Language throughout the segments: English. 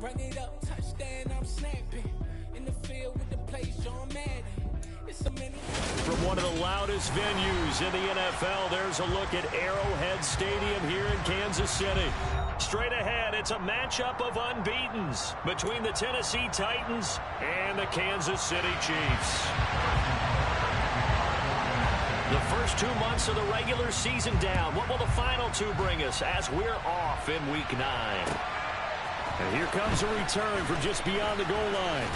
Run it up, touchdown, I'm snapping. In the field with the play, Sean Madden. It's a many. From one of the loudest venues in the NFL, there's a look at Arrowhead Stadium here in Kansas City. Straight ahead, it's a matchup of unbeatens between the Tennessee Titans and the Kansas City Chiefs. The first 2 months of the regular season down. What will the final two bring us as we're off in Week 9? And here comes a return from just beyond the goal line.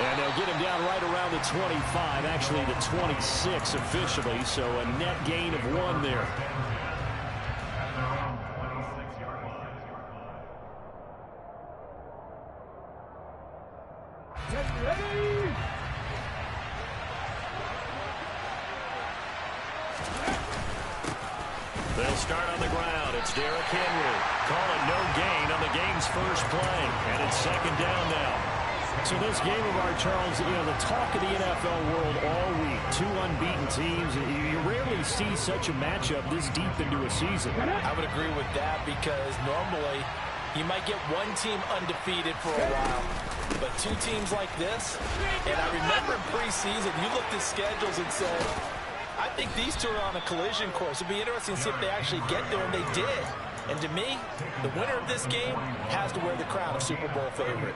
And they'll get him down right around the 25, actually the 26 officially, so a net gain of 1 there. They'll start on the ground. It's Derrick Henry. Call it no gain on the game's first play. And it's second down now. So this game of our, Charles, the talk of the NFL world all week. 2 unbeaten teams. You rarely see such a matchup this deep into a season. I would agree with that because normally you might get one team undefeated for a while. But 2 teams like this, and I remember in preseason, you looked at schedules and said, I think these 2 are on a collision course. It'd be interesting to see if they actually get there, and they did. And to me, the winner of this game has to wear the crown of Super Bowl favorite.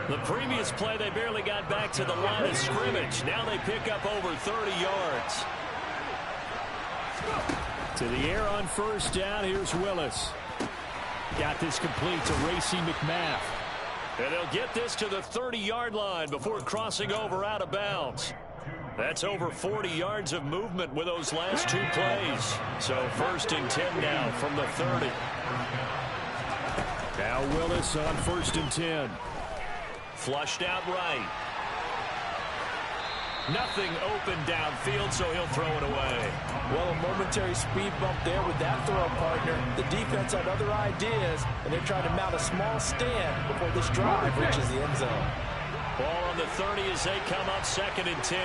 The previous play, they barely got back to the line of scrimmage. Now they pick up over 30 yards. To the air on first down, here's Willis. Got this complete to Racey McMath. And they'll get this to the 30-yard line before crossing over out of bounds. That's over 40 yards of movement with those last 2 plays. So first and 10 now from the 30. Now Willis on first and 10. Flushed out right. Nothing open downfield, so he'll throw it away. Well, a momentary speed bump there with that throw, partner. The defense had other ideas, and they're trying to mount a small stand before this drive reaches the end zone. Ball on the 30 as they come up second and 10.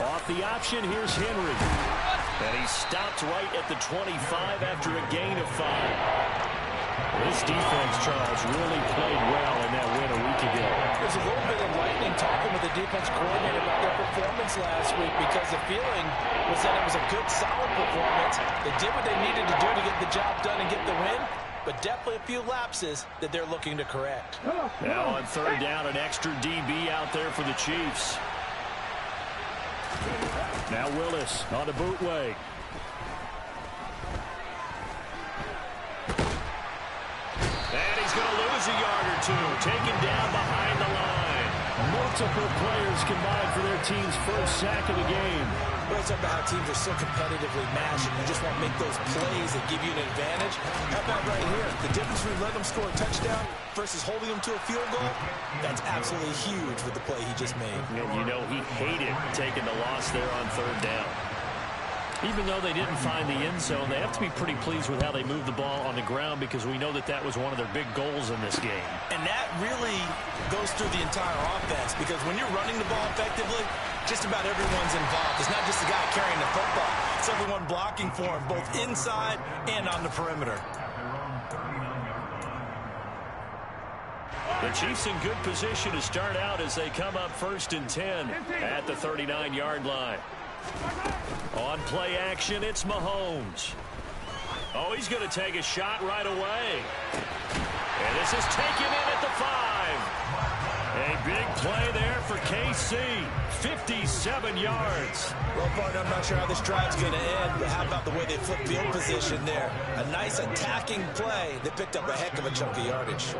Off the option, here's Henry. And he stopped right at the 25 after a gain of 5. This defense, Charles, really played well in that win a week ago. There's a little bit of lightning talking with the defense coordinator about their performance last week because the feeling was that it was a good, solid performance. They did what they needed to do to get the job done and get the win, but definitely a few lapses that they're looking to correct. Now on third down, an extra DB out there for the Chiefs. Now Willis on the bootleg. And he's going to lose a yard or 2. Taken down behind the line. Multiple players combined for their team's first sack of the game. Well, it's about how teams are so competitively matched, and you just want to make those plays that give you an advantage. How about right here? The difference between letting them score a touchdown versus holding them to a field goal, that's absolutely huge with the play he just made. And you know he hated taking the loss there on third down. Even though they didn't find the end zone, they have to be pretty pleased with how they moved the ball on the ground because we know that that was one of their big goals in this game. And that really goes through the entire offense because when you're running the ball effectively, just about everyone's involved. It's not just the guy carrying the football. It's everyone blocking for him, both inside and on the perimeter. The Chiefs in good position to start out as they come up first and 10 at the 39-yard line. On play action, it's Mahomes. Oh, he's going to take a shot right away. And this is taken in at the 5. A big play there for KC. 57 yards. Well, partner, I'm not sure how this drive's going to end, but how about the way they flip field position there? A nice attacking play that picked up a heck of a chunk of yardage.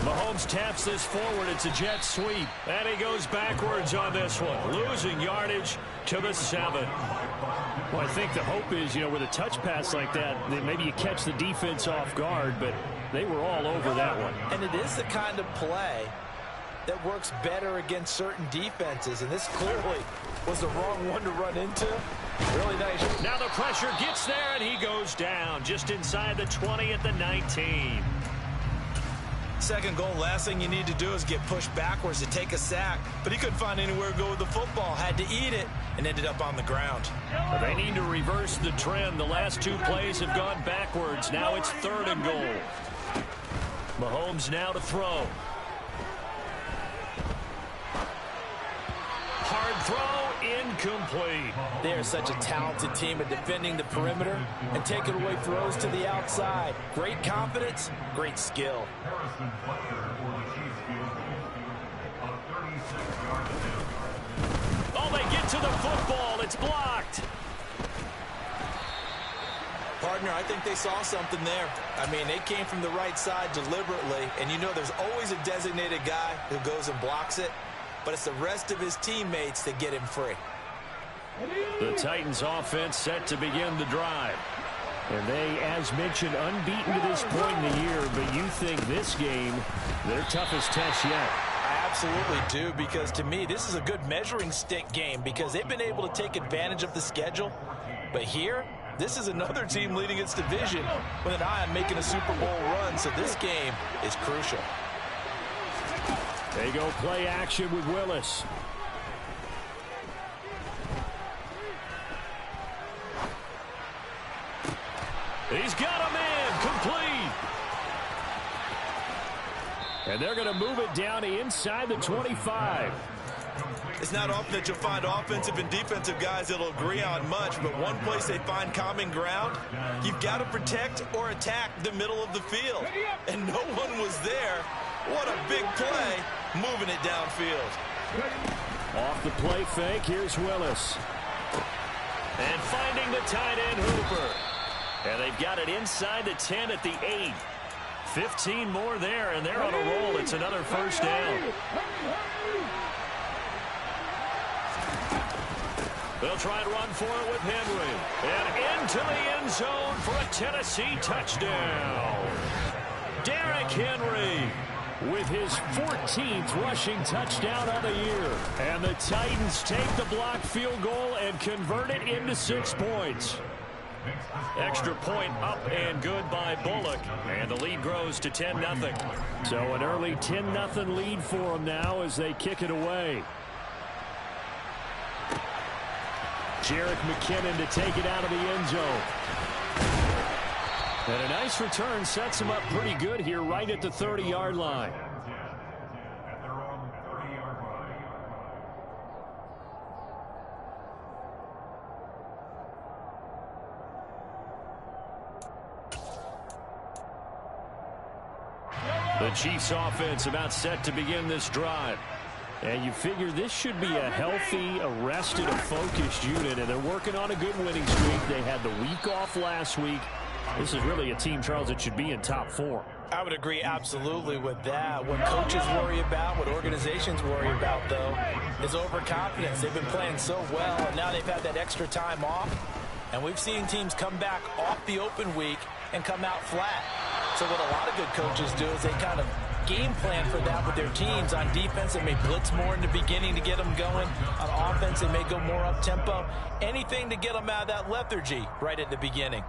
Mahomes taps this forward. It's a jet sweep. And he goes backwards on this one. Losing yardage to the 7. Well, I think the hope is, with a touch pass like that maybe you catch the defense off guard, but they were all over that one. And it is the kind of play that works better against certain defenses, and this clearly was the wrong one to run into. Really nice. Now the pressure gets there, and he goes down just inside the 20 at the 19. second goal, last thing you need to do is get pushed backwards to take a sack. But he couldn't find anywhere to go with the football, had to eat it, and ended up on the ground. But they need to reverse the trend. The last two plays have gone backwards. Now it's 3rd and goal. Mahomes now to throw. Hard throw, incomplete. They are such a talented team at defending the perimeter and taking away throws to the outside. Great confidence, great skill. Oh, they get to the football. It's blocked. Partner, I think they saw something there. I mean, they came from the right side deliberately, and you know there's always a designated guy who goes and blocks it, but it's the rest of his teammates that get him free. The Titans offense set to begin the drive. And they, as mentioned, unbeaten to this point in the year, but you think this game, their toughest test yet. I absolutely do, because to me, this is a good measuring stick game because they've been able to take advantage of the schedule. But here, this is another team leading its division with an eye on making a Super Bowl run, so this game is crucial. They go play action with Willis. He's got a man complete. And they're going to move it down inside the 25. It's not often that you'll find offensive and defensive guys that'll agree on much, but one place they find common ground, you've got to protect or attack the middle of the field. And no one was there. What a big play, moving it downfield. Off the play fake, here's Willis. And finding the tight end Hooper. And they've got it inside the 10 at the 8. 15 more there, and they're on a roll. It's another first down. They'll try and run for it with Henry. And into the end zone for a Tennessee touchdown. Derrick Henry with his 14th rushing touchdown of the year. And the Titans take the blocked field goal and convert it into 6 points. Extra point up and good by Bullock. And the lead grows to 10-0. So an early 10-0 lead for them now as they kick it away. Jerick McKinnon to take it out of the end zone. And a nice return sets him up pretty good here right at the 30-yard line. The Chiefs offense about set to begin this drive. And you figure this should be a healthy, arrested, and focused unit, and they're working on a good winning streak. They had the week off last week. This is really a team, Charles, that should be in top 4. I would agree absolutely with that. What coaches worry about, what organizations worry about, though, is overconfidence. They've been playing so well, and now they've had that extra time off. And we've seen teams come back off the open week and come out flat. So what a lot of good coaches do is they kind of game plan for that with their teams. On defense, they may blitz more in the beginning to get them going. On offense, they may go more up-tempo. Anything to get them out of that lethargy right at the beginning.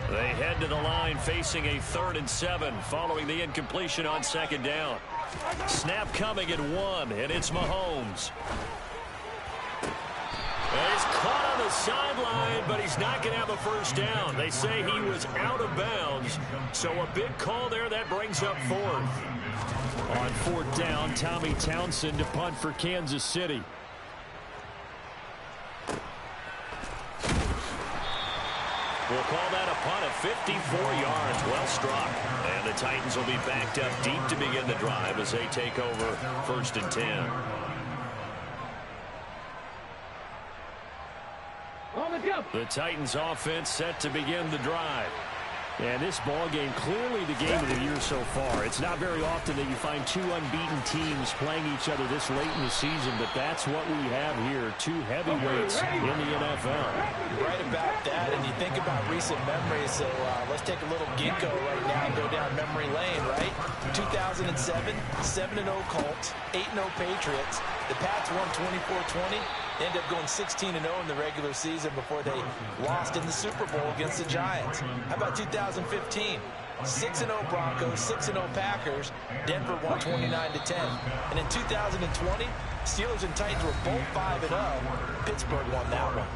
They head to the line facing a 3rd and 7 following the incompletion on 2nd down. Snap coming at 1, and it's Mahomes. He's caught on the sideline, but he's not going to have a first down. They say he was out of bounds, so a big call there that brings up 4th. On 4th down, Tommy Townsend to punt for Kansas City. We'll call that a punt of 54 yards. Well struck. And the Titans will be backed up deep to begin the drive as they take over 1st and 10. The Titans offense set to begin the drive. And this ball game, clearly the game of the year so far. It's not very often that you find two unbeaten teams playing each other this late in the season, but that's what we have here. Two heavyweights in the NFL. Right about that, and you think about recent memories, so let's take a little ginkgo right now and go down memory lane, right? 2007, 7-0 Colts, 8-0 Patriots. The Pats won 24-20. They ended up going 16-0 in the regular season before they lost in the Super Bowl against the Giants. How about 2015? 6-0 Broncos, 6-0 Packers. Denver won 29-10. And in 2020, Steelers and Titans were both 5-0. Pittsburgh won that one.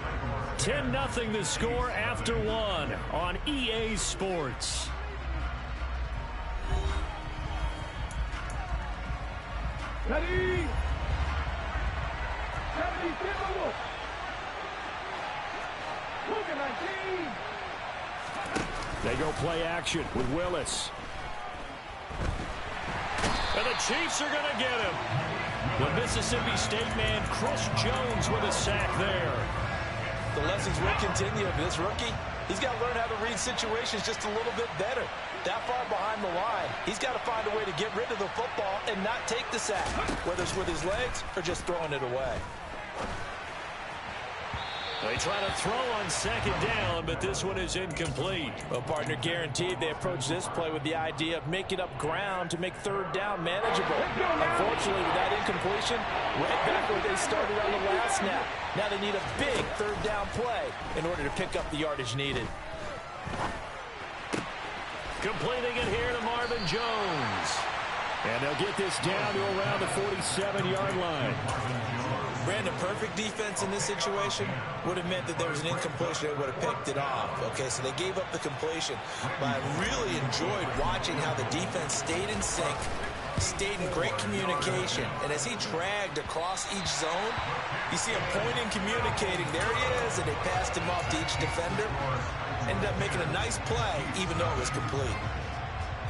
10-0 the score after one on EA Sports. Ready? They go play action with Willis. And the Chiefs are going to get him. The Mississippi State man, Chris Jones, with a sack there. The lessons will continue of this rookie. He's got to learn how to read situations just a little bit better. That far behind the line, he's got to find a way to get rid of the football and not take the sack, whether it's with his legs or just throwing it away. They try to throw on second down, but this one is incomplete. Well, partner, guaranteed they approach this play with the idea of making up ground to make third down manageable. Unfortunately, with that incompletion, right back where they started on the last snap. Now they need a big third down play in order to pick up the yardage needed. Completing it here to Marvin Jones. And they'll get this down to around the 47-yard line. Brandon, perfect defense in this situation would have meant that there was an incompletion. They would have picked it off. Okay, so they gave up the completion. But I really enjoyed watching how the defense stayed in sync, stayed in great communication. And as he dragged across each zone, you see him pointing, communicating. There he is, and they passed him off to each defender. Ended up making a nice play, even though it was complete.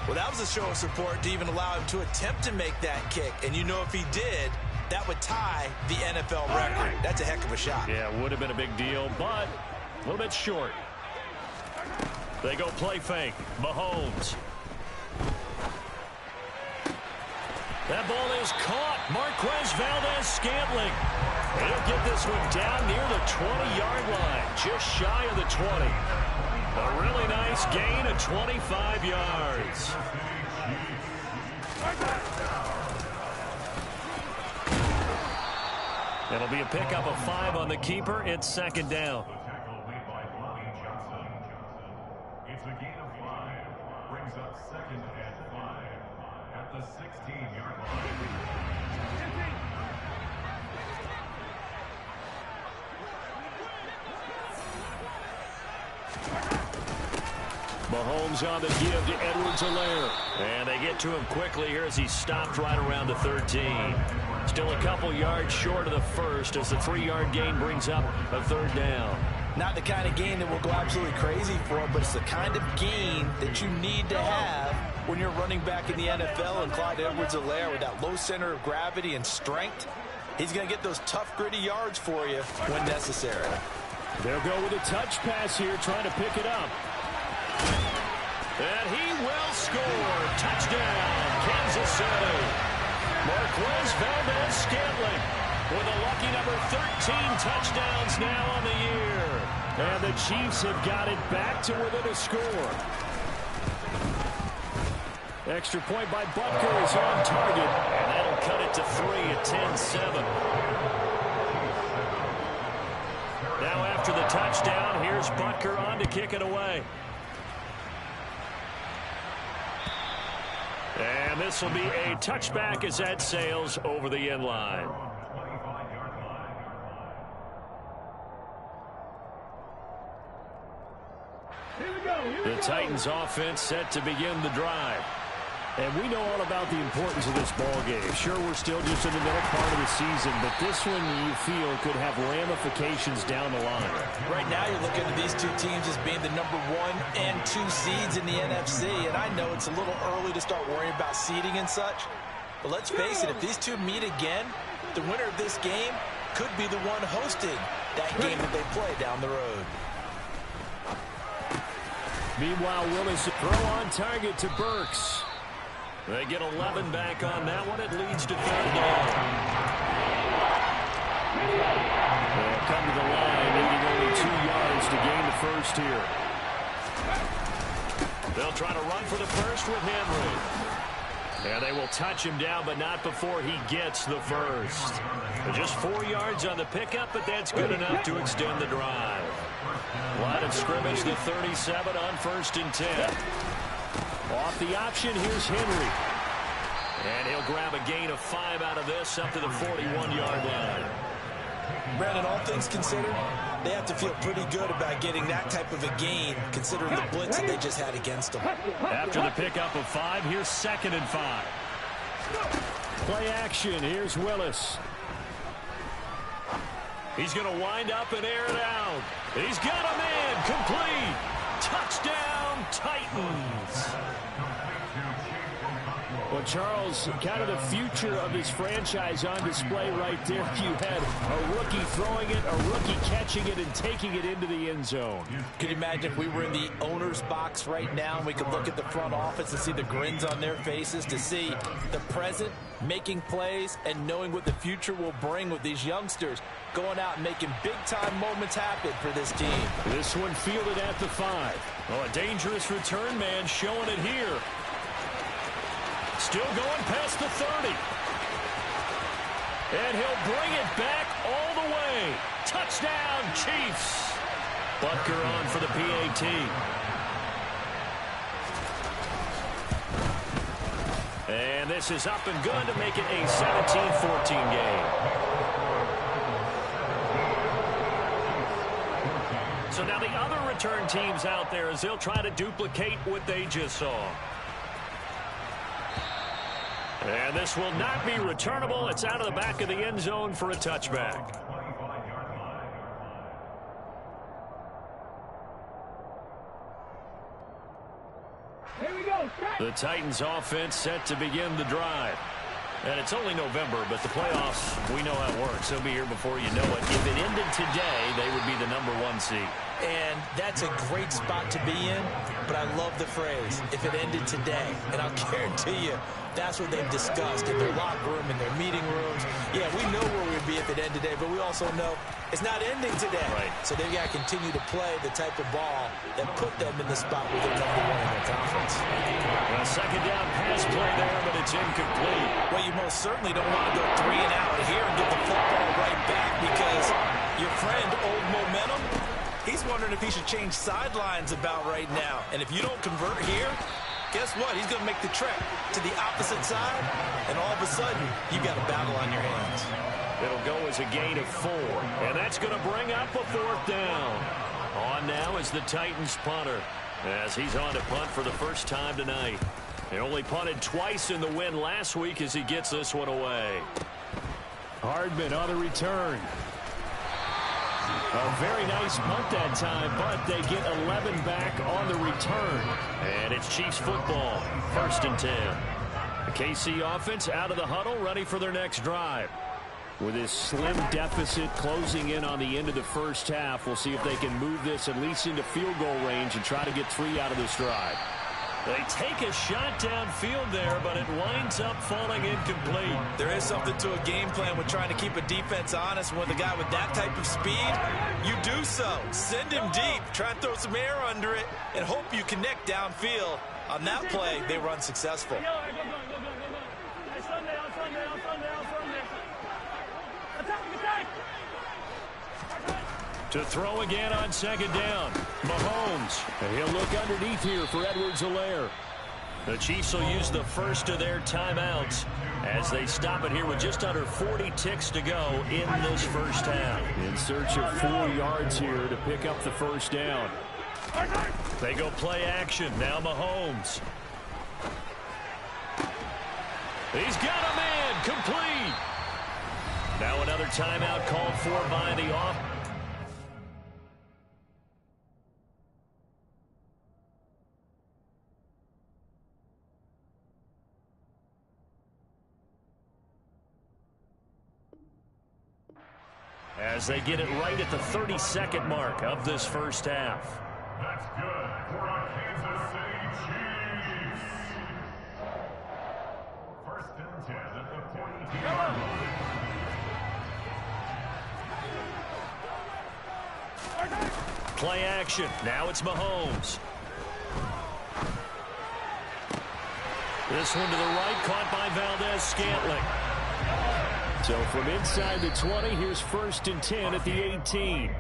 Well, that was a show of support to even allow him to attempt to make that kick. And you know if he did, that would tie the NFL record. That's a heck of a shot. Yeah, it would have been a big deal, but a little bit short. They go play fake. Mahomes. That ball is caught. Marquez Valdes-Scantling. He'll get this one down near the 20-yard line, just shy of the 20. A really nice gain of 25 yards. It'll be a pickup of 5 on the keeper. It's second down. It's a gain of 5. Brings up second and 5 at the 16-yard line. Mahomes on the give to Edwards-Helaire. And they get to him quickly here as he stopped right around the 13. Still a couple yards short of the first as the 3-yard gain brings up a third down. Not the kind of gain that will go absolutely crazy for him, but it's the kind of gain that you need to have when you're running back in the NFL. And Clyde Edwards-Helaire, with that low center of gravity and strength, he's going to get those tough, gritty yards for you when necessary. They'll go with a touch pass here, trying to pick it up. And he will score. Touchdown, Kansas City. Marquez Valdes-Scantling with a lucky number 13 touchdowns now on the year. And the Chiefs have got it back to within a score. Extra point by Butker is on target. And that'll cut it to 3 at 10-7. Now after the touchdown, here's Butker on to kick it away. And this will be a touchback as that sails over the end line. The Titans offense set to begin the drive. And we know all about the importance of this ball game. Sure, we're still just in the middle part of the season, but this one you feel could have ramifications down the line. Right now you're looking at these two teams as being the number 1 and 2 seeds in the NFC, and I know it's a little early to start worrying about seeding and such, but let's face it, if these two meet again, the winner of this game could be the one hosting that game that they play down the road. Meanwhile, Willis throw on target to Burks. They get 11 back on that one. It leads to 3rd down. They'll come to the line, needing only 2 yards to gain the first here. They'll try to run for the first with Henry. And they will touch him down, but not before he gets the first. Just 4 yards on the pickup, but that's good enough to extend the drive. Line of scrimmage, the 37 on 1st and 10. Off the option, here's Henry. And he'll grab a gain of 5 out of this, up to the 41-yard line. Brandon, all things considered, they have to feel pretty good about getting that type of a gain, considering the blitz that they just had against them. After the pickup of 5, here's 2nd and 5. Play action, here's Willis. He's going to wind up and air it out. He's got a man, complete. Touchdown, Titans. Well, Charles, kind of the future of this franchise on display right there. You had a rookie throwing it, a rookie catching it, and taking it into the end zone. Could you imagine if we were in the owner's box right now and we could look at the front office and see the grins on their faces, to see the present making plays and knowing what the future will bring with these youngsters going out and making big-time moments happen for this team. This one fielded at the 5. Oh, a dangerous return man showing it here. Still going past the 30. And he'll bring it back all the way. Touchdown, Chiefs. Butker on for the PAT. And this is up and good to make it a 17-14 game. So now the other return teams out there as they'll try to duplicate what they just saw. And this will not be returnable. It's out of the back of the end zone for a touchback. Here we go. The Titans offense set to begin the drive. And it's only November, but the playoffs, we know how it works. They'll be here before you know it. If it ended today, they would be the #1 seed. And that's a great spot to be in, but I love the phrase, if it ended today. And I'll guarantee you, that's what they've discussed in their locker room, in their meeting rooms. Yeah, we know where we'd be if it ended today, but we also know it's not ending today. Right. So they've got to continue to play the type of ball that put them in the spot where they're #1 in their conference. A second down pass play there, but it's incomplete. Well, you most certainly don't want to go 3 and out here and get the football right back, because your friend, Old Momentum, he's wondering if he should change sidelines about right now. And if you don't convert here, guess what? He's going to make the trek to the opposite side, and all of a sudden, you've got a battle on your hands. It'll go as a gain of 4, and that's going to bring up a 4th down. On now is the Titans punter, as he's on to punt for the first time tonight. He only punted twice in the win last week as he gets this one away. Hardman on the return. A very nice punt that time, but they get 11 back on the return. And it's Chiefs football, 1st and 10. The KC offense out of the huddle, ready for their next drive. With this slim deficit closing in on the end of the first half, we'll see if they can move this at least into field goal range and try to get 3 out of this drive. They take a shot downfield there, but it winds up falling incomplete. There is something to a game plan with trying to keep a defense honest. With a guy with that type of speed, you do so. Send him deep, try and throw some air under it, and hope you connect downfield. On that play, they were unsuccessful. To throw again on 2nd down. Mahomes. And he'll look underneath here for Edwards-Helaire. The Chiefs will use the first of their timeouts as they stop it here with just under 40 ticks to go in this first half. In search of 4 yards here to pick up the first down. They go play action. Now Mahomes. He's got a man. Complete. Now another timeout called for by the offense. As they get it right at the 32nd mark of this first half. That's good for a Play action. Now it's Mahomes. This one to the right, caught by Valdes-Scantling. So from inside the 20, here's 1st and 10 at the 18.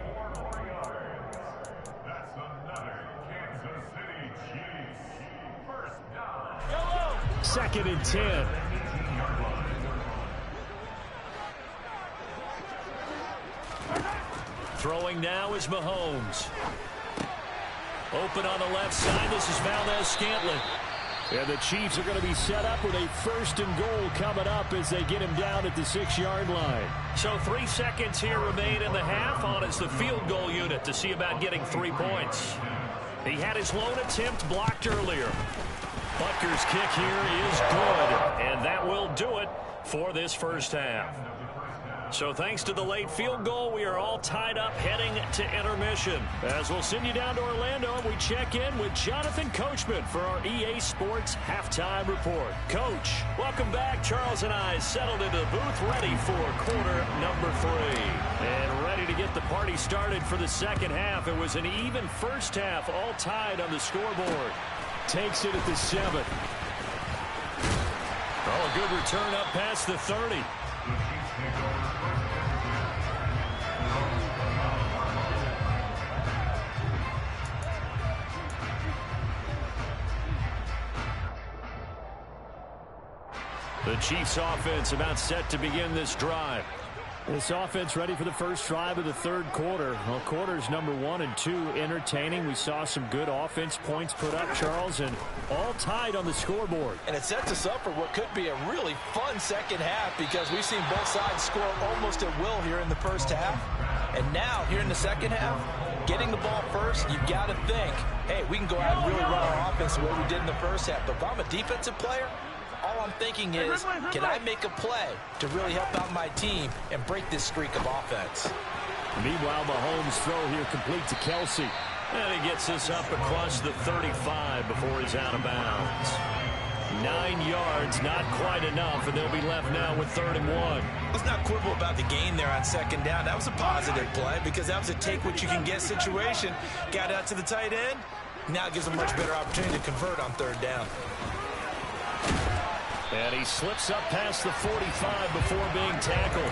That's another Kansas City Chiefs. First down. 2nd and 10. Throwing now is Mahomes. Open on the left side. This is Valdes-Scantling. And the Chiefs are going to be set up with a 1st and goal coming up as they get him down at the 6-yard line. So 3 seconds here remain in the half. On is the field goal unit to see about getting 3 points. He had his lone attempt blocked earlier. Butker's kick here is good, and that will do it for this first half. So thanks to the late field goal, we are all tied up heading to intermission. As we'll send you down to Orlando, and we check in with Jonathan Coachman for our EA Sports Halftime Report. Coach, welcome back. Charles and I settled into the booth, ready for quarter number 3. And ready to get the party started for the second half. It was an even first half, all tied on the scoreboard. Takes it at the 7. Oh, a good return up past the 30. The Chiefs offense about set to begin this drive. This offense ready for the first drive of the 3rd quarter. Well, quarters number 1 and 2 entertaining. We saw some good offense points put up, Charles, and all tied on the scoreboard. And it sets us up for what could be a really fun second half because we've seen both sides score almost at will here in the first half. And now, here in the second half, getting the ball first, you've got to think, hey, we can go out and really run our offense the way we did in the first half. But if I'm a defensive player, all I'm thinking is, can I make a play to really help out my team and break this streak of offense? Meanwhile, Mahomes' throw here complete to Kelsey. And he gets this up across the 35 before he's out of bounds. 9 yards, not quite enough, and they'll be left now with 3rd and 1. Let's not quibble about the gain there on 2nd down. That was a positive play because that was a take-what-you-can-get situation. Got out to the tight end. Now gives a much better opportunity to convert on 3rd down. And he slips up past the 45 before being tackled.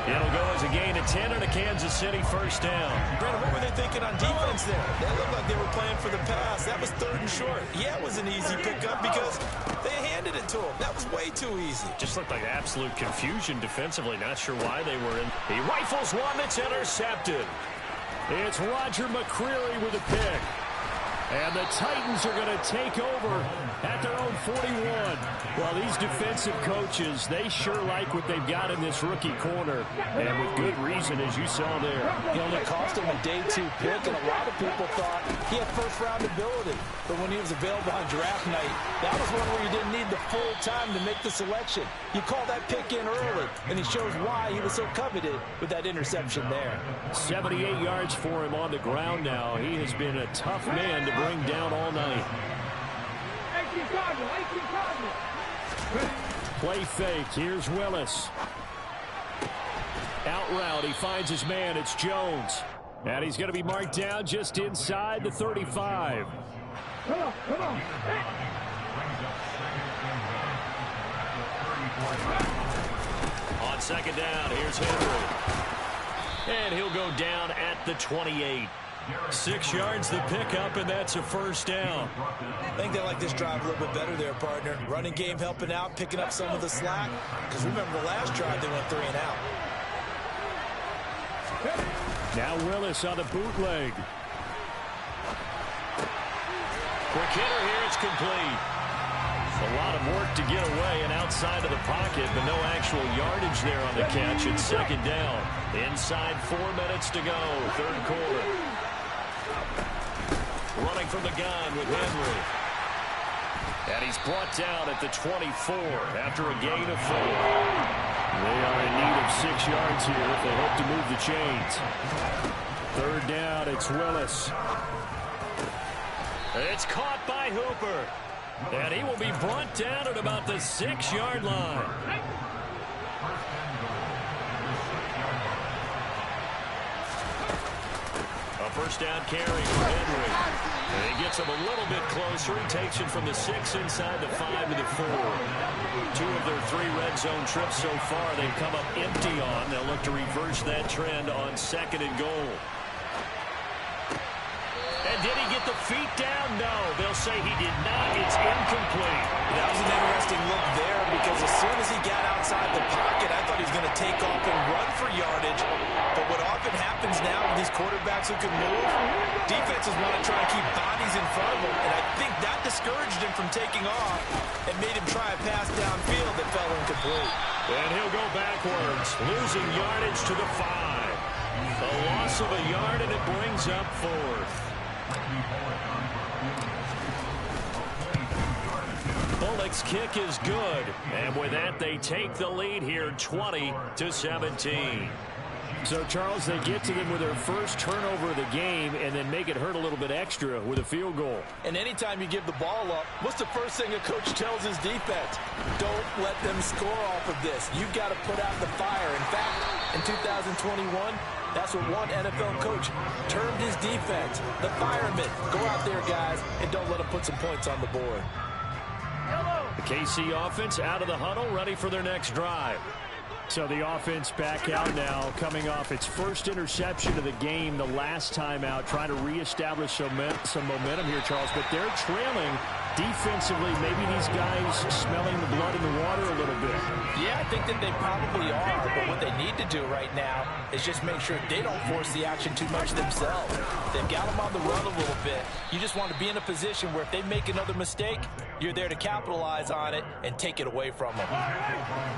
It'll go as a gain of 10 and a Kansas City first down. Brandon, what were they thinking on defense there? That looked like they were playing for the pass. That was 3rd and short. Yeah, it was an easy pickup because they handed it to him. That was way too easy. Just looked like absolute confusion defensively. Not sure why they were in. He rifles one that's intercepted. It's Roger McCreary with a pick. And the Titans are going to take over at their own 41. Well, these defensive coaches, they sure like what they've got in this rookie corner. And with good reason, as you saw there. He only cost him a day 2 pick, and a lot of people thought he had first-round ability. But when he was available on draft night, that was one where you didn't need the full time to make the selection. You call that pick in early, and he shows why he was so coveted with that interception there. 78 yards for him on the ground now. He has been a tough man to bring down all night. Play fake. Here's Willis. Out route. He finds his man. It's Jones. And he's going to be marked down just inside the 35. Come on. On 2nd down, here's Henry. And he'll go down at the 28. 6 yards the pickup, and that's a first down. I think they like this drive a little bit better there, partner. Running game helping out, picking up some of the slack. Because remember the last drive, they went 3 and out. Now Willis on the bootleg. Quick hitter here, it's complete. A lot of work to get away and outside of the pocket, but no actual yardage there on the catch. It's 2nd down. Inside 4 minutes to go, 3rd quarter. Running from the gun with Henry. And he's brought down at the 24 after a gain of 4. They are in need of 6 yards here if they hope to move the chains. 3rd down, it's Willis. It's caught by Hooper. And he will be brought down at about the 6-yard line. A first down carry for Henry. And he gets him a little bit closer. He takes it from the 6 inside the 5 to the 4. 2 of their 3 red zone trips so far they've come up empty on. They'll look to reverse that trend on 2nd and goal. And did he get the feet down? No. They'll say he did not. It's incomplete. That was an interesting look there because as soon as he got outside the pocket, I thought he was going to take off and run for yardage. But what often happens now with these quarterbacks who can move, defenses want to try and keep bodies in front of them. And I think that discouraged him from taking off and made him try a pass downfield that fell incomplete. And he'll go backwards, losing yardage to the 5. A loss of a yard, and it brings up 4th. Bullock's kick is good, and with that they take the lead here 20-17. So, Charles, they get to them with their first turnover of the game and then make it hurt a little bit extra with a field goal. And anytime you give the ball up, what's the first thing a coach tells his defense? Don't let them score off of this. You've got to put out the fire. In fact, in 2021, that's what one NFL coach termed his defense, the firemen. Go out there, guys, and don't let them put some points on the board. The KC offense out of the huddle, ready for their next drive. So the offense back out now, coming off its first interception of the game the last time out, trying to reestablish some momentum here, Charles. But they're trailing defensively. Maybe these guys smelling the blood in the water a little bit. Yeah, I think that they probably are. But what they need to do right now is just make sure they don't force the action too much themselves. They've got them on the run a little bit. You just want to be in a position where if they make another mistake, you're there to capitalize on it and take it away from them.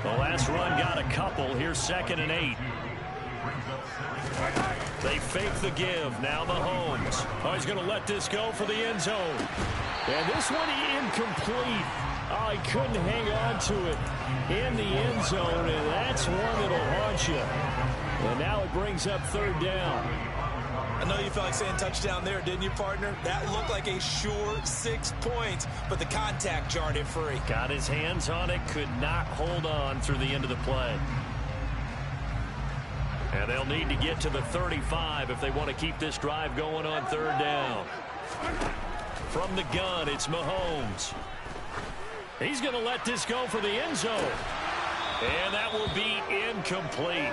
The last run got a couple. Here's 2nd and 8. They fake the give. Now Mahomes. Oh, he's going to let this go for the end zone. And this one incomplete. Oh, he couldn't hang on to it in the end zone, and that's one that'll haunt you. And now it brings up 3rd down. I know you felt like saying touchdown there, didn't you, partner? That looked like a sure 6 points, but the contact jarred it free. Got his hands on it, could not hold on through the end of the play. And they'll need to get to the 35 if they want to keep this drive going on 3rd down. From the gun, it's Mahomes. He's going to let this go for the end zone. And that will be incomplete.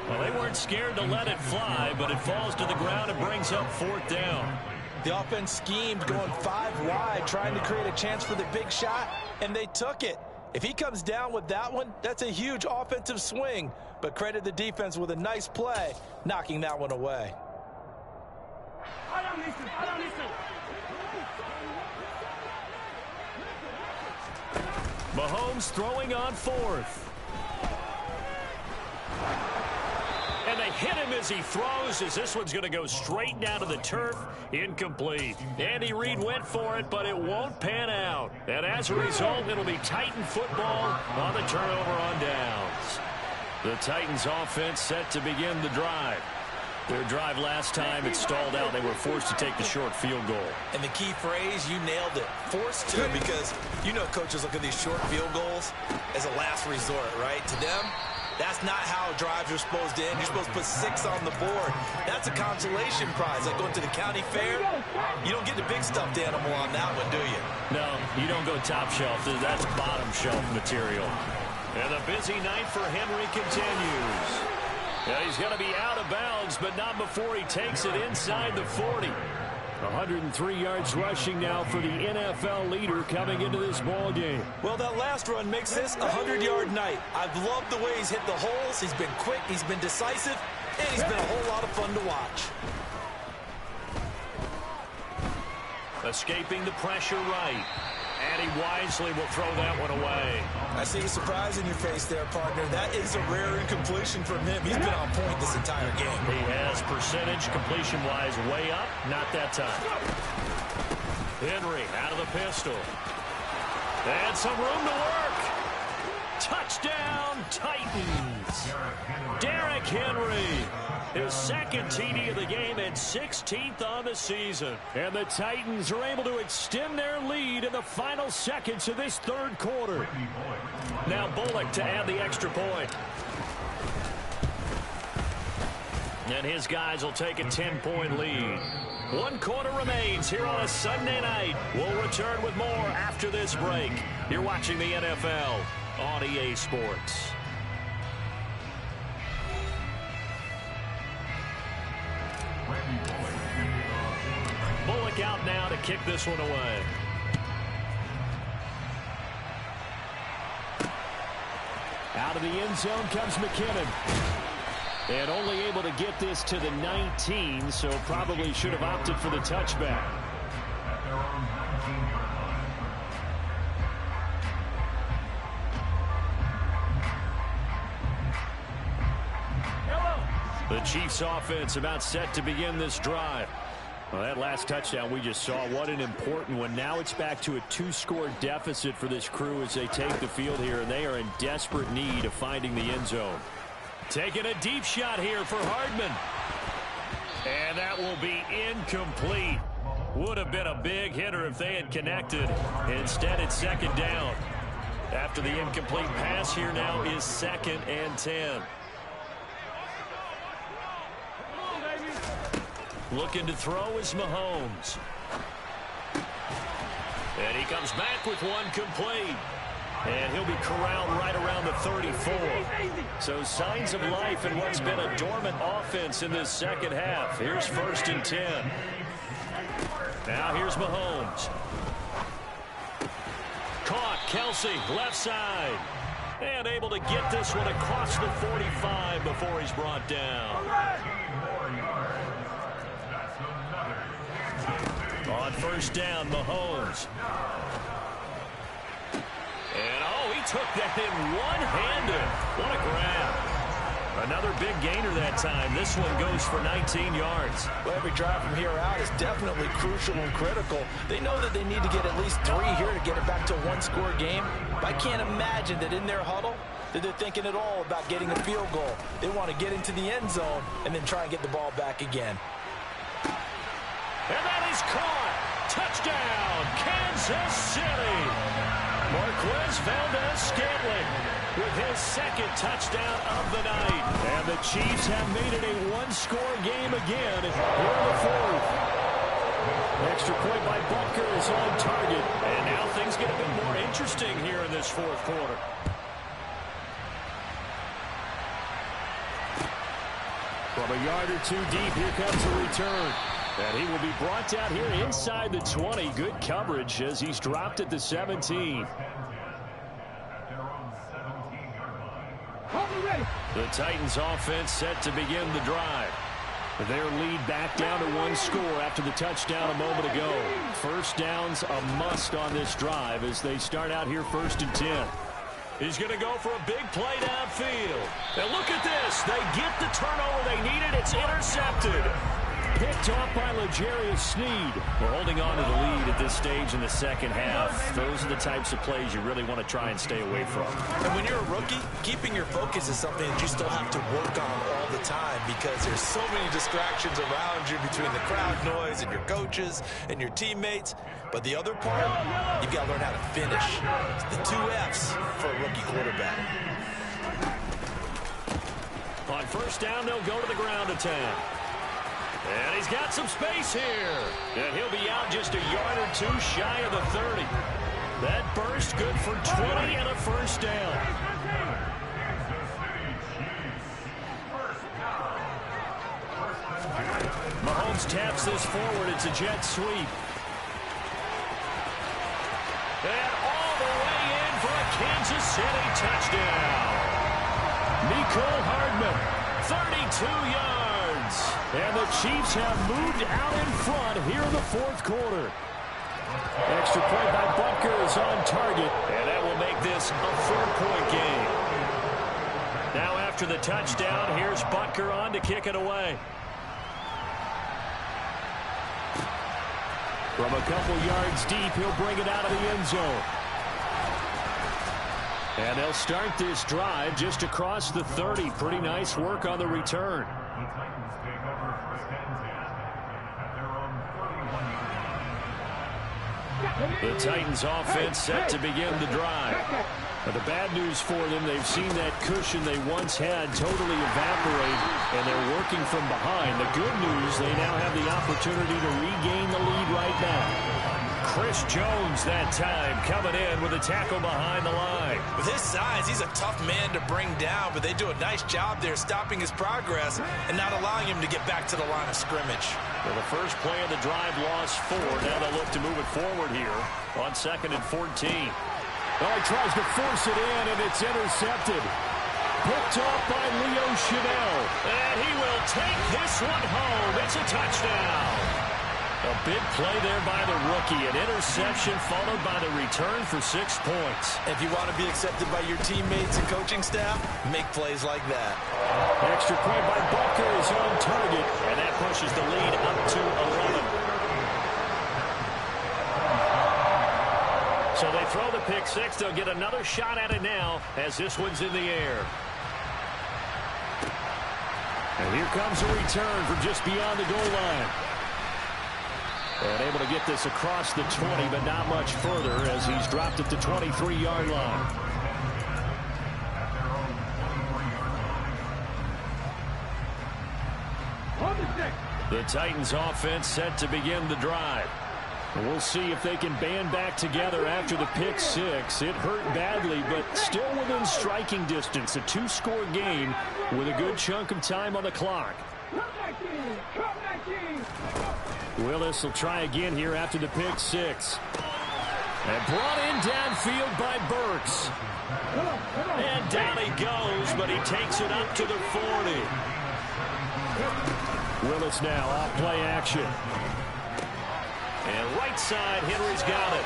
Well, they weren't scared to let it fly, but it falls to the ground and brings up 4th down. The offense schemed going 5 wide, trying to create a chance for the big shot, and they took it. If he comes down with that one, that's a huge offensive swing. But credit the defense with a nice play, knocking that one away. Mahomes throwing on 4th. And they hit him as he throws, as this one's going to go straight down to the turf. Incomplete. Andy Reid went for it, but it won't pan out. And as a result, it'll be Titan football on the turnover on downs. The Titans offense set to begin the drive. Their drive last time, it stalled out. They were forced to take the short field goal. And the key phrase, you nailed it. Forced to, because you know coaches look at these short field goals as a last resort, right? To them, that's not how drives are supposed to end. You're supposed to put 6 on the board. That's a consolation prize. Like going to the county fair, you don't get the big stuffed animal on that one, do you? No, you don't go top shelf. That's bottom shelf material. And the busy night for Henry continues. Yeah, he's going to be out of bounds, but not before he takes it inside the 40. 103 yards rushing now for the NFL leader coming into this ball game. Well, that last run makes this a 100-yard night. I've loved the way he's hit the holes. He's been quick, he's been decisive, and he's been a whole lot of fun to watch. Escaping the pressure right. And he wisely will throw that one away. I see a surprise in your face there, partner. That is a rare incompletion from him. He's been on point this entire game. He has percentage completion-wise way up. Not that time. Henry out of the pistol. And some room to work. Touchdown, Titans. Derrick Henry. His 2nd TD of the game and 16th on the season. And the Titans are able to extend their lead in the final seconds of this 3rd quarter. Now Bullock to add the extra point. And his guys will take a 10-point lead. 1 quarter remains here on a Sunday night. We'll return with more after this break. You're watching the NFL on EA Sports. Bullock out now to kick this one away. Out of the end zone comes McKinnon. And only able to get this to the 19, so probably should have opted for the touchback. The Chiefs offense about set to begin this drive. Well, that last touchdown we just saw, what an important one. Now it's back to a 2-score deficit for this crew as they take the field here, and they are in desperate need of finding the end zone. Taking a deep shot here for Hardman. And that will be incomplete. Would have been a big hitter if they had connected. Instead, it's second down. After the incomplete pass, here now is 2nd and 10. Looking to throw is Mahomes. And he comes back with one complete. And he'll be corralled right around the 34. So signs of life in what's been a dormant offense in this second half. Here's 1st and 10. Now here's Mahomes. Caught, Kelsey, left side. And able to get this one across the 45 before he's brought down. On 1st down, Mahomes. And, oh, he took that in one-handed. What a grab. Another big gainer that time. This one goes for 19 yards. Well, every drive from here out is definitely crucial and critical. They know that they need to get at least 3 here to get it back to a 1-score game. But I can't imagine that in their huddle that they're thinking at all about getting a field goal. They want to get into the end zone and then try and get the ball back again. And that is caught. Touchdown, Kansas City. Marquez Valdes-Scantling with his 2nd touchdown of the night. And the Chiefs have made it a 1-score game again here in the 4th. Extra point by Butker is on target. And now things get a bit more interesting here in this 4th quarter. From a yard or 2 deep, here comes the return. And he will be brought down here inside the 20. Good coverage as he's dropped at the 17. The Titans offense set to begin the drive. Their lead back down to 1 score after the touchdown a moment ago. 1st down's a must on this drive as they start out here 1st and 10. He's going to go for a big play downfield. And look at this. They get the turnover they needed. It's intercepted. Picked off by L'Jarius Sneed. We're holding on to the lead at this stage in the second half. Those are the types of plays you really want to try and stay away from. And when you're a rookie, keeping your focus is something that you still have to work on all the time because there's so many distractions around you between the crowd noise and your coaches and your teammates. But the other part, you've got to learn how to finish. It's the 2 F's for a rookie quarterback. On 1st down, they'll go to the ground attack. And he's got some space here. And he'll be out just a yard or 2 shy of the 30. That burst good for 20 and a 1st down. Mahomes taps this forward. It's a jet sweep. And all the way in for a Kansas City touchdown. Mecole Hardman, 32 yards. And the Chiefs have moved out in front here in the 4th quarter. Extra point by Butker is on target. And that will make this a 4-point game. Now after the touchdown, here's Butker on to kick it away. From a couple yards deep, he'll bring it out of the end zone. And they'll start this drive just across the 30. Pretty nice work on the return. The Titans take over 1st and 10 at their own 31 yard line. The Titans offense set to begin the drive. The bad news for them, they've seen that cushion they once had totally evaporate, and they're working from behind. The good news, they now have the opportunity to regain the lead right now. Chris Jones that time coming in with a tackle behind the line. With his size, he's a tough man to bring down, but they do a nice job there stopping his progress and not allowing him to get back to the line of scrimmage. Well, the first play of the drive lost 4. Now they'll look to move it forward here on 2nd and 14. Oh, he tries to force it in, and it's intercepted. Picked off by Leo Chenal. And he will take this one home. It's a touchdown. A big play there by the rookie. An interception followed by the return for 6 points. If you want to be accepted by your teammates and coaching staff, make plays like that. Extra point by Butker is on target. And that pushes the lead up to 11. So they throw the pick 6. They'll get another shot at it now as this one's in the air. And here comes a return from just beyond the goal line. And able to get this across the 20, but not much further as he's dropped at the 23-yard line. The Titans offense set to begin the drive. We'll see if they can band back together after the pick 6. It hurt badly, but still within striking distance. A 2-score game with a good chunk of time on the clock. Willis will try again here after the pick 6. And brought in downfield by Burks. And down he goes, but he takes it up to the 40. Willis now off play action. And right side, Henry's got it.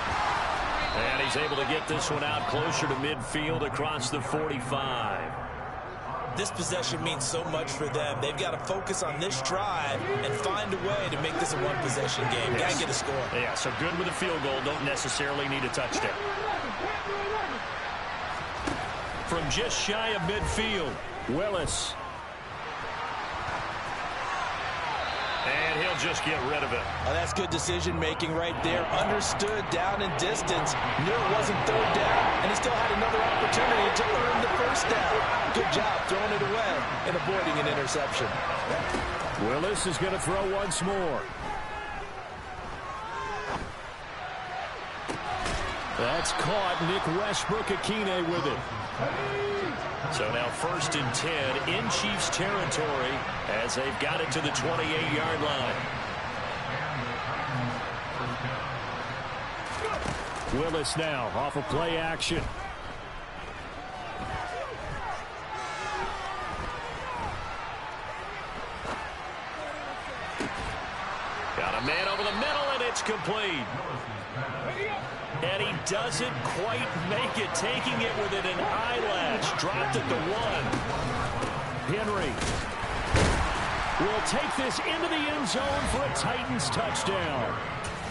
And he's able to get this one out closer to midfield across the 45. This possession means so much for them. They've got to focus on this drive and find a way to make this a one-possession game. Yes. Got to get a score. Yeah, so good with a field goal. Don't necessarily need a touchdown. From just shy of midfield, Willis. and he'll just get rid of it. Oh, that's good decision-making right there. Understood down in distance. Knew it wasn't third down, and he still had another opportunity to earn the first down. Good job throwing it away and avoiding an interception. Willis is going to throw once more. That's caught. Nick Westbrook-Akine with it. So now 1st and 10 in Chiefs territory as they've got it to the 28-yard line. Willis now off of play action. Got a man over the middle, and it's complete. And he doesn't quite make it, taking it within an eyelash. Dropped at the 1. Henry will take this into the end zone for a Titans touchdown.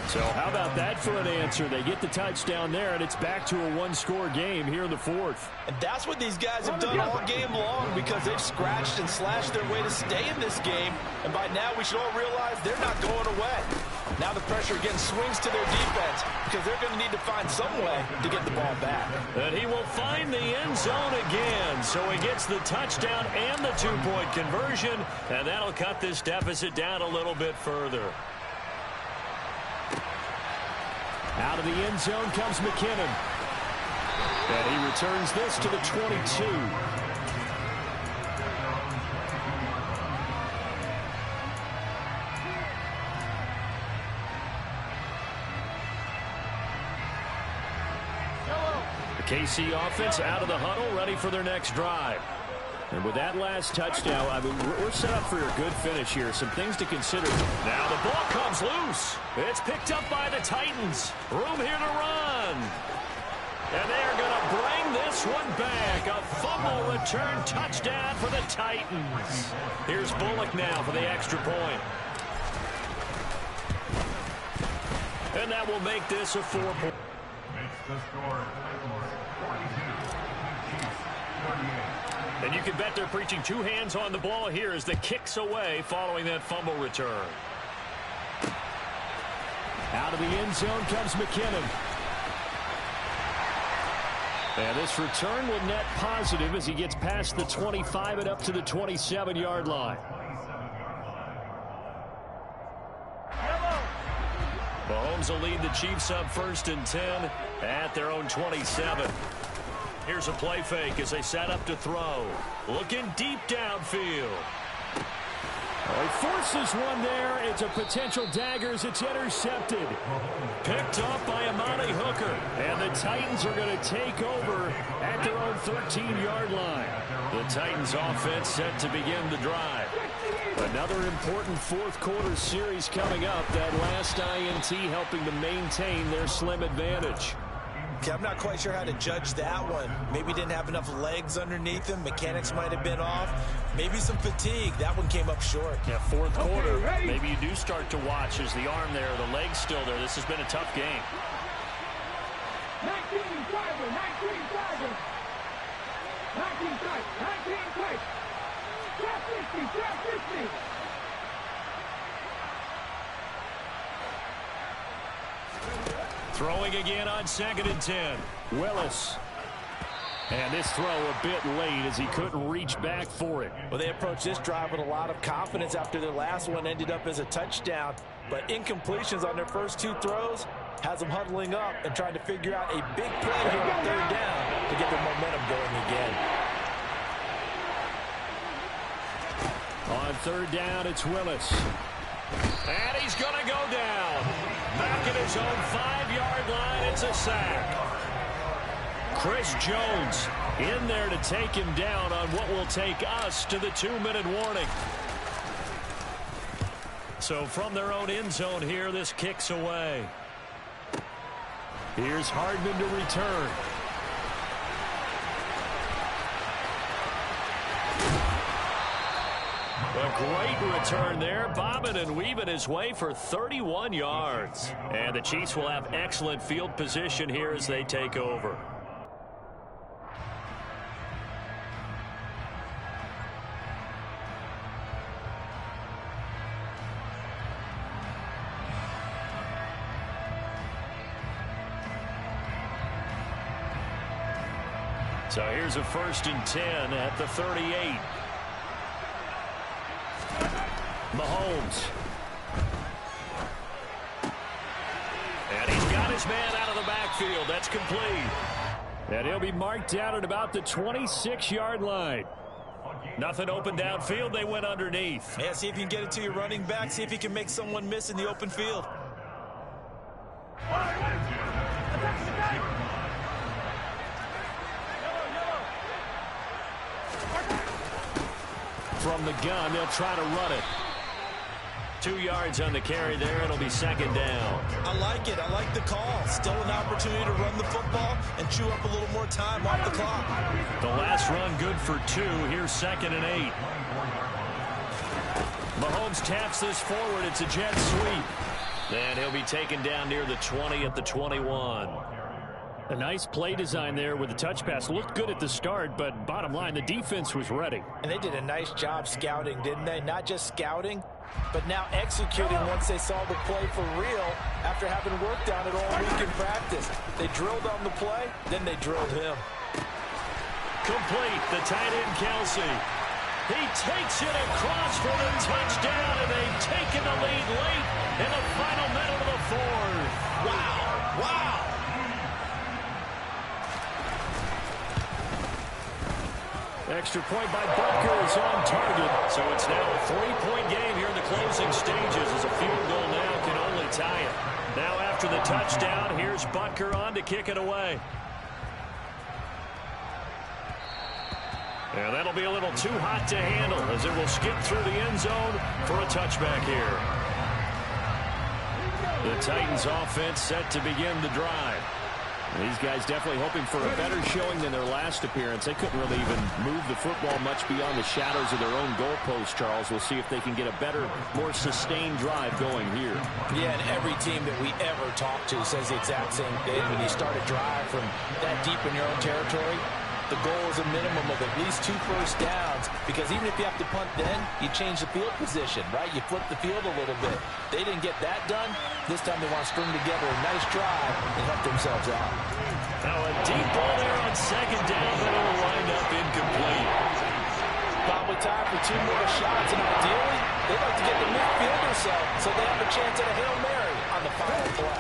So how about that for an answer? They get the touchdown there, and it's back to a one-score game here in the 4th. And that's what these guys have done all game long, because they've scratched and slashed their way to stay in this game. And by now, we should all realize they're not going away. Now the pressure again swings to their defense, because they're going to need to find some way to get the ball back. And he will find the end zone again. So he gets the touchdown and the 2-point conversion, and that'll cut this deficit down a little bit further. Out of the end zone comes McKinnon. And he returns this to the 22. The KC offense out of the huddle, ready for their next drive. And with that last touchdown, I mean, we're set up for a good finish here. Some things to consider. Now the ball comes loose. It's picked up by the Titans. Room here to run. And they're going to bring this one back. A fumble return touchdown for the Titans. Here's Bullock now for the extra point. And that will make this a 4-point. Makes the score Titans 42, Chiefs 38. And you can bet they're preaching 2 hands on the ball here as the kicks away following that fumble return. Out of the end zone comes McKinnon. And this return will net positive as he gets past the 25 and up to the 27-yard line. Mahomes will lead the Chiefs up 1st and 10 at their own 27. Here's a play fake as they set up to throw. Looking deep downfield. Oh, he forces one there. It's a potential dagger as it's intercepted. Picked off by Amani Hooker. And the Titans are going to take over at their own 13-yard line. The Titans offense set to begin the drive. Another important fourth-quarter series coming up. That last INT helping to maintain their slim advantage. Okay, I'm not quite sure how to judge that one. Maybe didn't have enough legs underneath him. Mechanics might have been off. Maybe some fatigue. That one came up short. Yeah, fourth quarter. Maybe you do start to watch as the arm there, the leg's still there. This has been a tough game. 19 Tiger, 19 Tiger. 19 Tiger, 19 Tiger. Trap 50, trap 50. Throwing again on 2nd and 10. Willis. And this throw a bit late as he couldn't reach back for it. Well, they approached this drive with a lot of confidence after their last one ended up as a touchdown. But incompletions on their first 2 throws has them huddling up and trying to figure out a big play here on 3rd down to get their momentum going again. On 3rd down, it's Willis. And he's going to go down. Back at his own 5-yard line, it's a sack. Chris Jones in there to take him down on what will take us to the 2-minute warning. So from their own end zone here, this kicks away. Here's Hardman to return. A great return there, bobbing and weaving his way for 31 yards. And the Chiefs will have excellent field position here as they take over. So here's a 1st and 10 at the 38. Mahomes. And he's got his man out of the backfield. That's complete. And he'll be marked down at about the 26-yard line. Nothing open downfield. They went underneath. Yeah, see if you can get it to your running back. See if you can make someone miss in the open field. From the gun, they'll try to run it. 2 yards on the carry there. It'll be 2nd down. I like it. I like the call. Still an opportunity to run the football and chew up a little more time off the clock. The last run good for 2. Here's 2nd and 8. Mahomes taps this forward. It's a jet sweep. And he'll be taken down near the 20 at the 21. A nice play design there with the touch pass. Looked good at the start, but bottom line, the defense was ready. And they did a nice job scouting, didn't they? Not just scouting, but now executing once they saw the play for real after having worked on it all week in practice. They drilled on the play, then they drilled him. Complete, the tight end Kelsey. He takes it across for the touchdown, and they've taken the lead late in the final minute of the 4th. Wow, wow. Extra point by Butker is on target. So it's now a 3-point game here in the closing stages as a field goal now can only tie it. Now after the touchdown, here's Butker on to kick it away. And that'll be a little too hot to handle as it will skip through the end zone for a touchback here. The Titans offense set to begin the drive. These guys definitely hoping for a better showing than their last appearance. They couldn't really even move the football much beyond the shadows of their own goalpost, Charles. We'll see if they can get a better, more sustained drive going here. Yeah, and every team that we ever talk to says the exact same thing. When you start a drive from that deep in your own territory, the goal is a minimum of at least 2 first downs, because even if you have to punt then, you change the field position, right? You flip the field a little bit. They didn't get that done. This time they want to string together a nice drive and help themselves out. Now a deep ball there on second down, but it'll wind up incomplete. Probably time for 2 more shots, and ideally, they'd like to get the midfield or so they have a chance at a Hail Mary on the final play.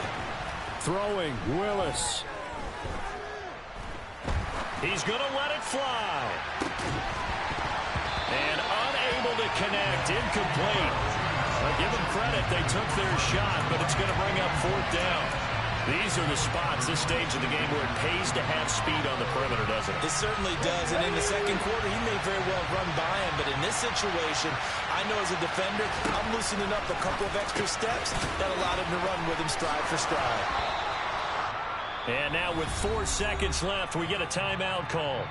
Throwing, Willis. He's going to let it fly. And unable to connect, incomplete. Well, give them credit, they took their shot, but it's going to bring up 4th down. These are the spots, this stage of the game, where it pays to have speed on the perimeter, doesn't it? It certainly does, and in the second quarter, he may very well run by him, but in this situation, I know as a defender, I'm loosening up a couple of extra steps that allowed him to run with him stride for stride. And now with 4 seconds left, we get a timeout call.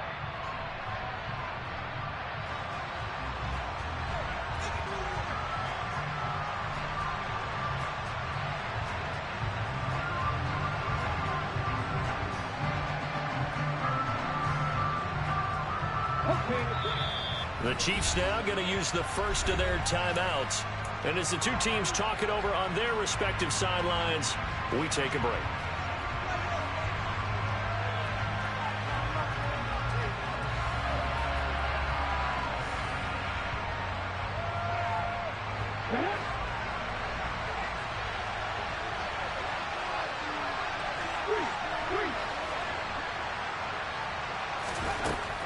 The Chiefs now going to use the first of their timeouts. And as the two teams talk it over on their respective sidelines, we take a break.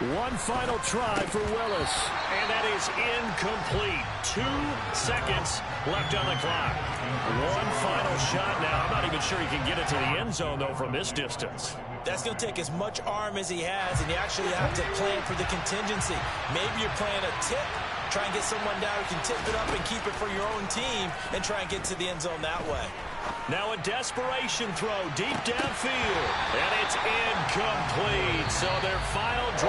One final try for Willis. And that is incomplete. 2 seconds left on the clock. One final shot now. I'm not even sure he can get it to the end zone, though, from this distance. That's going to take as much arm as he has, and you actually have to plan for the contingency. Maybe you're playing a tip. Try and get someone down who can tip it up and keep it for your own team and try and get to the end zone that way. Now a desperation throw deep downfield. And it's incomplete. So their final drive.